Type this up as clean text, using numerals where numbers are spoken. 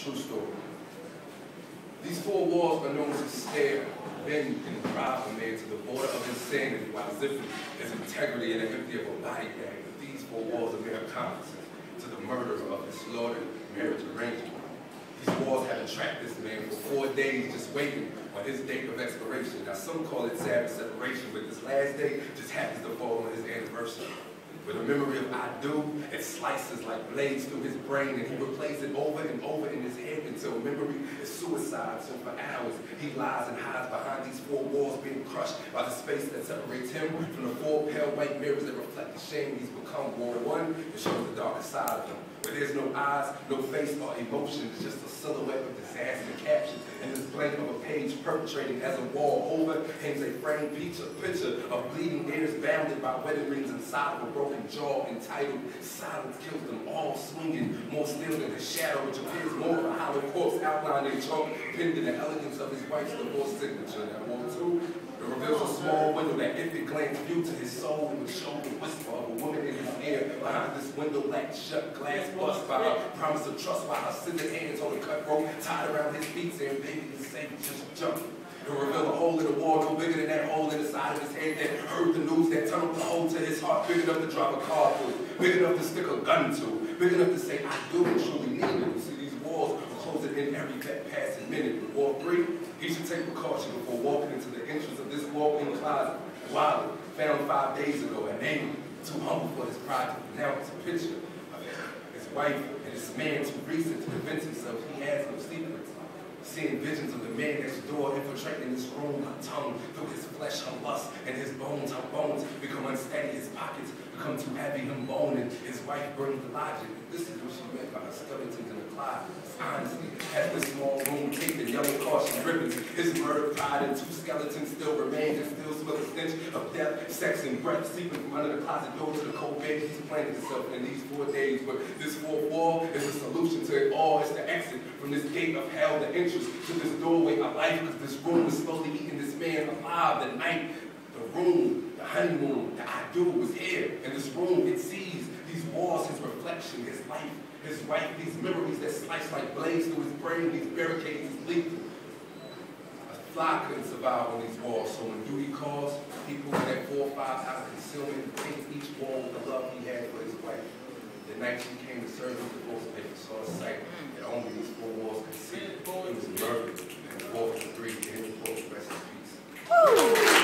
True story. These four walls are known to stare, bend, and drive a man to the border of insanity while zipping his integrity in the empty of a body bag. But these four walls are mere accomplices to the murder of his slaughtered marriage arrangement. These walls have trapped this man for 4 days just waiting on his date of expiration. Now some call it Sabbath separation, but this last day just happens to fall on his anniversary. With a memory of I do, it slices like blades through his brain, and he replays it over and over in his head until memory is suicide. So for hours, he lies and hides behind these four walls, being crushed by the space that separates him from the four pale white mirrors that reflect the shame he's become. Wall one, it shows the darkest side of him, where there's no eyes, no face, or emotion. It's just a silhouette of disaster captured in this blank of a page, perpetrating as a wall. Over hangs a framed picture of bleeding ears bounded by wedding rings inside of a broken jaw, entitled Silence Kills Them All, swinging more still than the shadow, which appears more of a hollow corpse outlined in chalk, pinned in the elegance of his wife's divorce signature. Now, wall two, it reveals a small window that, if it glanced view to his soul, it would show the whisper of a woman in his ear. Behind this window, latched shut, glass bust by her promise of trust, while her scented hands on the cut rope tied around his feet, saying, "Baby, it's safe, just jump." It will reveal a hole in the wall no bigger than that hole in the side of his head that heard the news, that tunneled the hole to his heart, big enough to drop a car through, big enough to stick a gun to, big enough to say, "I do and truly need it." You see, these walls are closing in every passing minute. With wall three, he should take precaution before walking into the entrance of this walk-in closet. Wilder, found 5 days ago, a name too humble for his pride to pronounce, a picture of his wife and his man too recent to convince himself he has no secrets. Seeing visions of the man next door infiltrating this room, her tongue through his flesh, her lust, and his bones, her bones become unsteady, his pockets become too heavy, him moaning. His wife brings the logic. This is what she meant by her skeletons in the closet. Honestly, has this small room taped in yellow caution ribbons. His murder pride and 2 skeletons still remain, and still smell the stench of death, sex, and breath seeping from under the closet door to the cold bed he's planted himself in these 4 days. But this fourth wall is a solution to it all. It's the exit from this gate of hell, the entrance to this doorway of life, because this room is slowly eating this man alive. The night, the room, the honeymoon, the I do was here. In this room, it sees these walls, his reflection, his life, his wife, these memories that slice like blades through his brain, these barricades, these lethal. A fly couldn't survive on these walls, so when duty calls, people in that 4 or 5 hour concealment paint each wall with the love he had for his wife. The night she came to serve his divorce papers, saw a sight that only these 4 walls could see. He was murdered, and the 4th and 3, and the 4th, rest in peace.